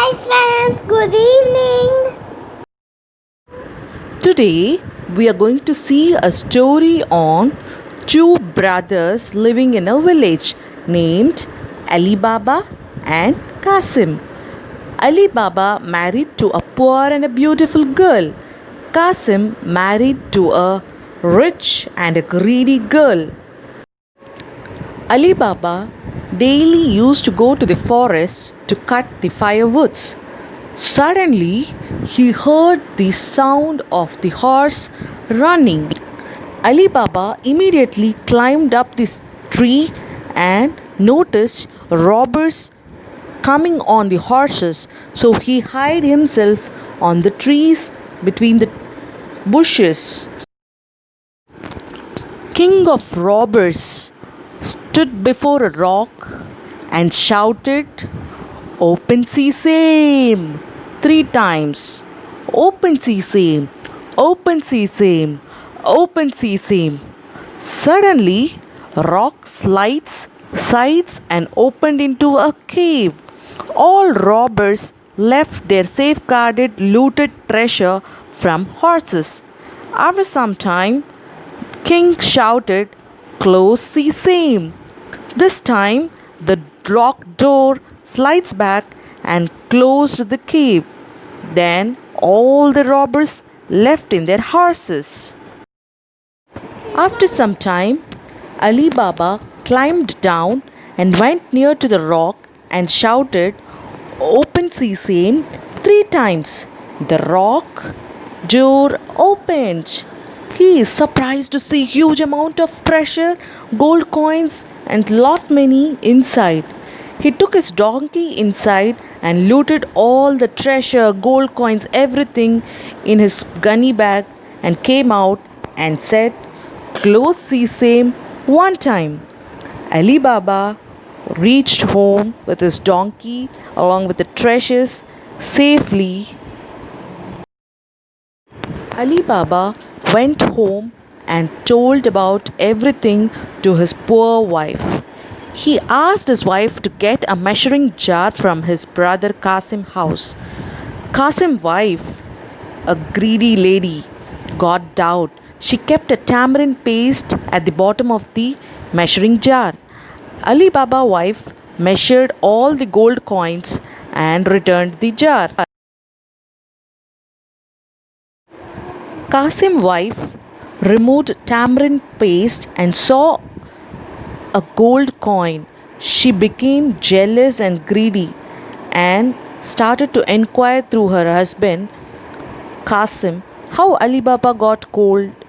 Hi friends, good evening. Today, we are going to see a story on two brothers living in a village named Ali Baba and Qasim. Ali Baba married to a poor and a beautiful girl. Qasim married to a rich and a greedy girl. Ali Baba daily used to go to the forest to cut the firewoods. Suddenly, he heard the sound of the horse running. Ali Baba immediately climbed up this tree and noticed robbers coming on the horses. So he hid himself on the trees between the bushes. King of robbers stood before a rock and shouted, "Open sesame!" 3 times. Open sesame! Open sesame! Open sesame! Suddenly, rock slides sides and opened into a cave. All robbers left their safeguarded looted treasure from horses. After some time, King shouted, "Close sesame!" This time, the locked door slides back and closed the cave. Then all the robbers left in their horses. After some time, Ali Baba climbed down and went near to the rock and shouted, "Open sesame!" 3 times. The rock door opened. He is surprised to see huge amount of treasure, gold coins and lot many inside. He took his donkey inside and looted all the treasure, gold coins, everything in his gunny bag and came out and said, "Close sesame" 1 time. Ali Baba reached home with his donkey along with the treasures safely. Ali Baba went home and told about everything to his poor wife. He asked his wife to get a measuring jar from his brother Qasim's house. Qasim's wife, a greedy lady, got doubt. She kept a tamarind paste at the bottom of the measuring jar. Ali Baba's wife measured all the gold coins and returned the jar. Qasim's wife removed tamarind paste and saw a gold coin. She became jealous and greedy and started to inquire through her husband Qasim how Ali Baba got gold.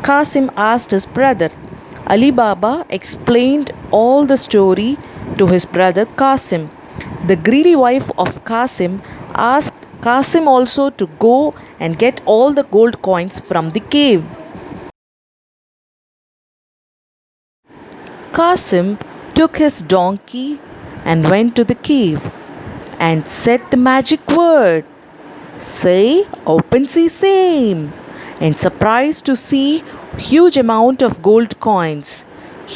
Qasim asked his brother. Ali Baba explained all the story to his brother Qasim. The greedy wife of Qasim asked Qasim also to go and get all the gold coins from the cave. Qasim took his donkey and went to the cave and said the magic word. Say, "Open sesame!" and surprised to see huge amount of gold coins.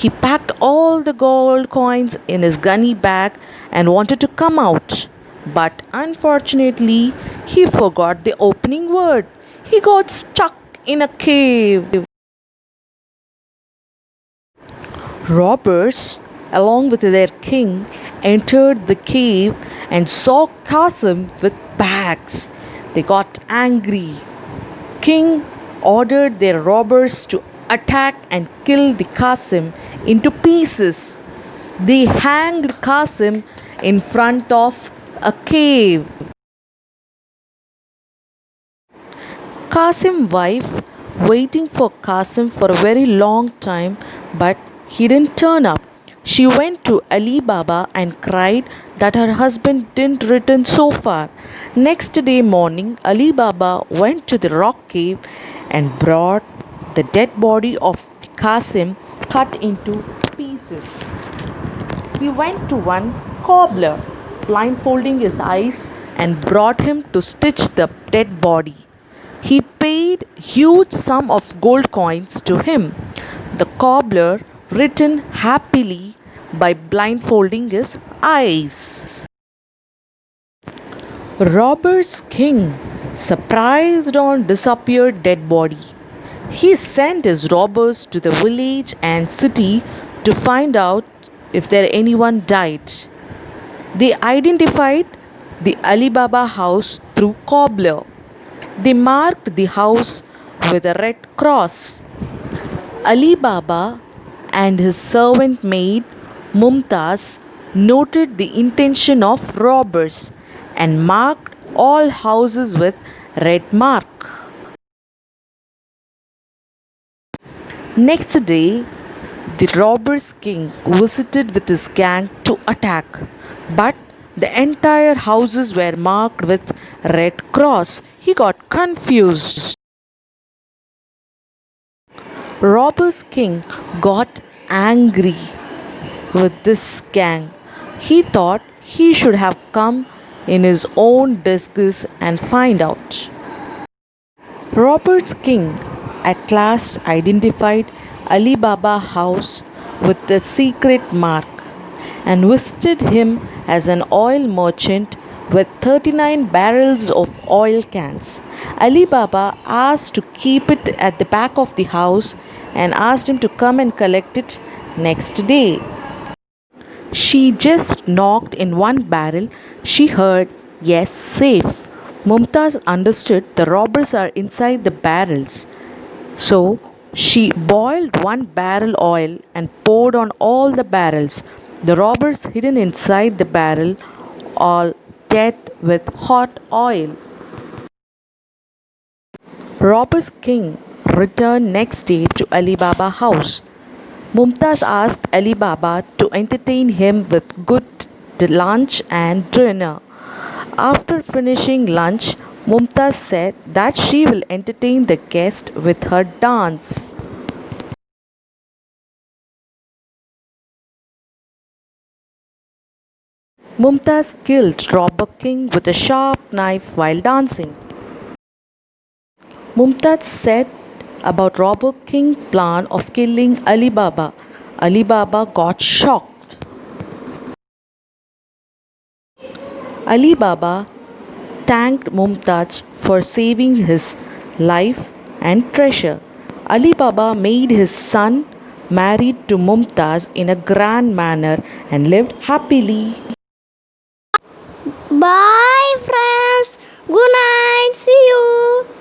He packed all the gold coins in his gunny bag and wanted to come out. But unfortunately, he forgot the opening word. He got stuck in a cave. Robbers, along with their king, entered the cave and saw Qasim with bags. They got angry. King ordered their robbers to attack and kill the Qasim into pieces. They hanged Qasim in front of a cave. Qasim's wife waiting for Qasim for a very long time, but he didn't turn up. She went to Ali Baba and cried that her husband didn't return so far. Next day morning, Ali Baba went to the rock cave and brought the dead body of Qasim cut into pieces. He went to one cobbler, blindfolding his eyes, and brought him to stitch the dead body. He paid huge sum of gold coins to him. The cobbler returned happily by blindfolding his eyes. Robbers king, surprised on disappeared dead body. He sent his robbers to the village and city to find out if there anyone died. They identified the Alibaba house through cobbler. They marked the house with a red cross. Ali Baba and his servant maid Mumtaz noted the intention of robbers and marked all houses with red mark. Next day, the robbers king visited with his gang to attack, but the entire houses were marked with red cross. He got confused. Robbers king got angry with this gang. He thought he should have come in his own disguise and find out. Robert's king at last identified Ali Baba house with the secret mark and visited him as an oil merchant with 39 barrels of oil cans. Ali Baba asked to keep it at the back of the house and asked him to come and collect it next day. She just knocked in one barrel. She heard, "Yes, safe." Mumtaz understood the robbers are inside the barrels. So she boiled one barrel oil and poured on all the barrels. The robbers hidden inside the barrel, all dead with hot oil. Robbers king returned next day to Ali Baba house. Mumtaz asked Ali Baba to entertain him with good lunch and dinner. After finishing lunch, Mumtaz said that she will entertain the guest with her dance. Mumtaz killed Robber King with a sharp knife while dancing. Mumtaz said about Robber King's plan of killing Ali Baba. Ali Baba got shocked. Ali Baba thanked Mumtaz for saving his life and treasure. Ali Baba made his son married to Mumtaz in a grand manner and lived happily. Bye, friends. Good night. See you.